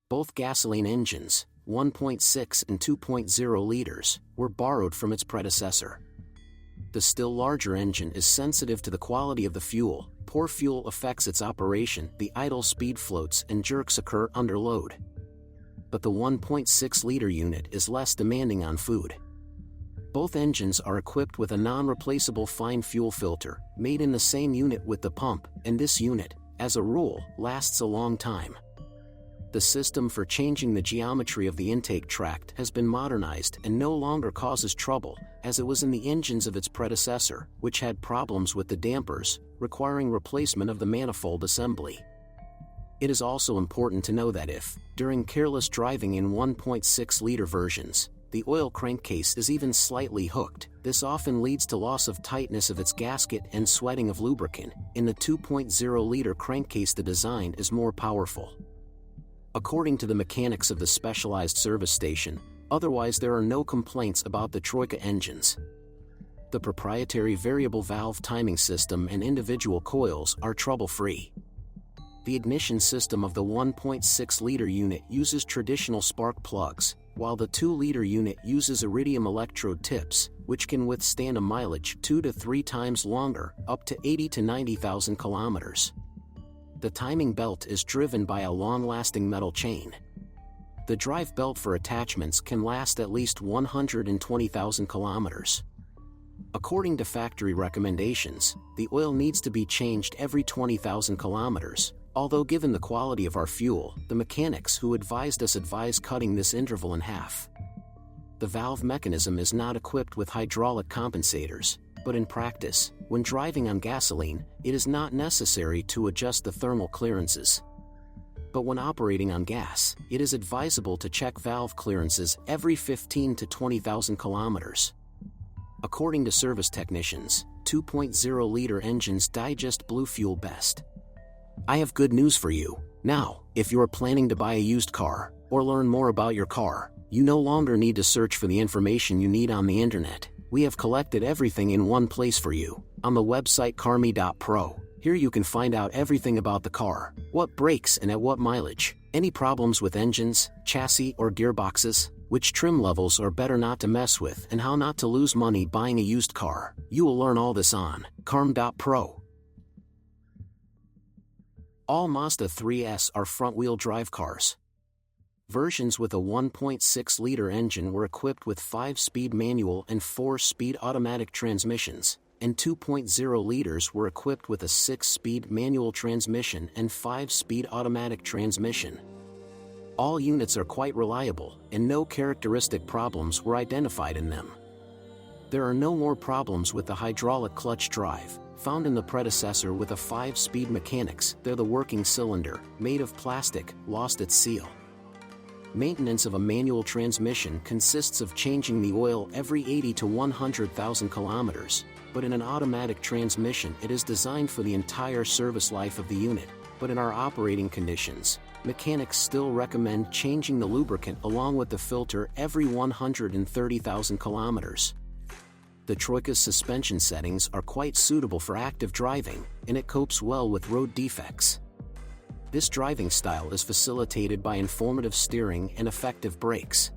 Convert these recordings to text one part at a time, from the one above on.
Both gasoline engines, 1.6 and 2.0 liters, were borrowed from its predecessor. The still larger engine is sensitive to the quality of the fuel. Poor fuel affects its operation, the idle speed floats and jerks occur under load. But the 1.6-liter unit is less demanding on food. Both engines are equipped with a non-replaceable fine fuel filter, made in the same unit with the pump, and this unit, as a rule, lasts a long time. The system for changing the geometry of the intake tract has been modernized and no longer causes trouble, as it was in the engines of its predecessor, which had problems with the dampers, requiring replacement of the manifold assembly. It is also important to know that if, during careless driving in 1.6-liter versions, the oil crankcase is even slightly hooked, this often leads to loss of tightness of its gasket and sweating of lubricant. In the 2.0-liter crankcase, the design is more powerful. According to the mechanics of the specialized service station, otherwise there are no complaints about the Troika engines. The proprietary variable valve timing system and individual coils are trouble-free. The ignition system of the 1.6-liter unit uses traditional spark plugs, while the 2-liter unit uses iridium electrode tips, which can withstand a mileage 2 to 3 times longer, up to 80 to 90,000 kilometers. The timing belt is driven by a long-lasting metal chain. The drive belt for attachments can last at least 120,000 kilometers. According to factory recommendations, the oil needs to be changed every 20,000 kilometers, although given the quality of our fuel, the mechanics who advised us advise cutting this interval in half. The valve mechanism is not equipped with hydraulic compensators, but in practice, when driving on gasoline, it is not necessary to adjust the thermal clearances. But when operating on gas, it is advisable to check valve clearances every 15 to 20,000 kilometers. According to service technicians, 2.0-liter engines digest blue fuel best. I have good news for you. Now, if you are planning to buy a used car, or learn more about your car, you no longer need to search for the information you need on the internet. We have collected everything in one place for you, on the website carme.pro. Here you can find out everything about the car, what breaks and at what mileage, any problems with engines, chassis or gearboxes, which trim levels are better not to mess with, and how not to lose money buying a used car. You will learn all this on carme.pro. All Mazda 3s are front-wheel drive cars. Versions with a 1.6-liter engine were equipped with 5-speed manual and 4-speed automatic transmissions, and 2.0 liters were equipped with a 6-speed manual transmission and 5-speed automatic transmission. All units are quite reliable, and no characteristic problems were identified in them. There are no more problems with the hydraulic clutch drive, found in the predecessor with a 5-speed mechanics. There the working cylinder, made of plastic, lost its seal. Maintenance of a manual transmission consists of changing the oil every 80 to 100,000 kilometers, but in an automatic transmission it is designed for the entire service life of the unit. But in our operating conditions, mechanics still recommend changing the lubricant along with the filter every 130,000 kilometers. The Troika's suspension settings are quite suitable for active driving, and it copes well with road defects. This driving style is facilitated by informative steering and effective brakes.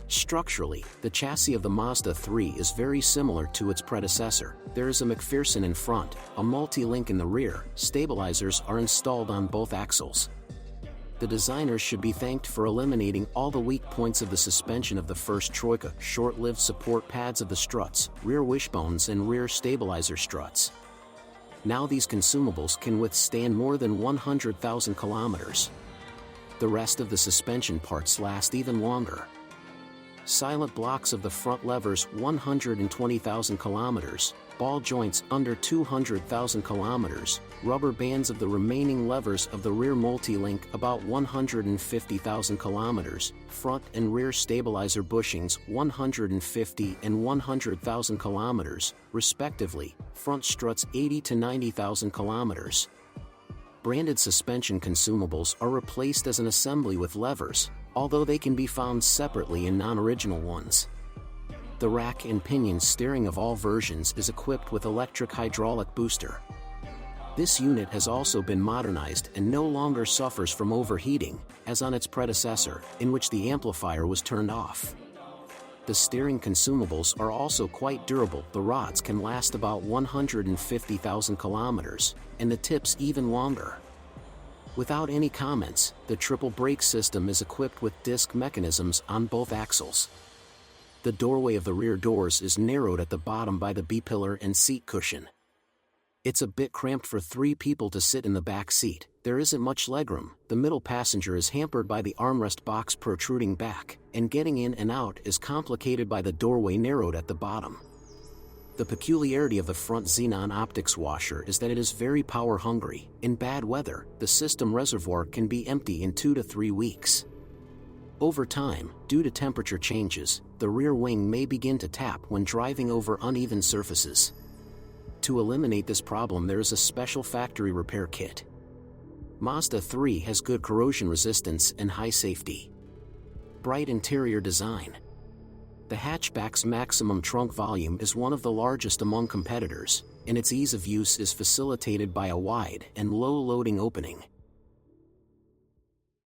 Structurally, the chassis of the Mazda 3 is very similar to its predecessor. There is a McPherson in front, a multi-link in the rear. Stabilizers are installed on both axles. The designers should be thanked for eliminating all the weak points of the suspension of the first Troika: short-lived support pads of the struts, rear wishbones and rear stabilizer struts. Now these consumables can withstand more than 100,000 kilometers. The rest of the suspension parts last even longer. Silent blocks of the front levers 120,000 kilometers, ball joints under 200,000 kilometers, rubber bands of the remaining levers of the rear multi-link about 150,000 kilometers, front and rear stabilizer bushings 150 and 100,000 kilometers, respectively, front struts 80 to 90,000 kilometers. Branded suspension consumables are replaced as an assembly with levers, although they can be found separately in non-original ones. The rack and pinion steering of all versions is equipped with electric hydraulic booster. This unit has also been modernized and no longer suffers from overheating, as on its predecessor, in which the amplifier was turned off. The steering consumables are also quite durable. The rods can last about 150,000 kilometers, and the tips even longer. Without any comments, the triple brake system is equipped with disc mechanisms on both axles. The doorway of the rear doors is narrowed at the bottom by the B-pillar and seat cushion. It's a bit cramped for 3 people to sit in the back seat. There isn't much legroom. The middle passenger is hampered by the armrest box protruding back, and getting in and out is complicated by the doorway narrowed at the bottom. The peculiarity of the front xenon optics washer is that it is very power hungry. In bad weather, the system reservoir can be empty in 2 to 3 weeks. Over time, due to temperature changes, the rear wing may begin to tap when driving over uneven surfaces. To eliminate this problem, there is a special factory repair kit. Mazda 3 has good corrosion resistance and high safety. Bright interior design. The hatchback's maximum trunk volume is one of the largest among competitors, and its ease of use is facilitated by a wide and low loading opening.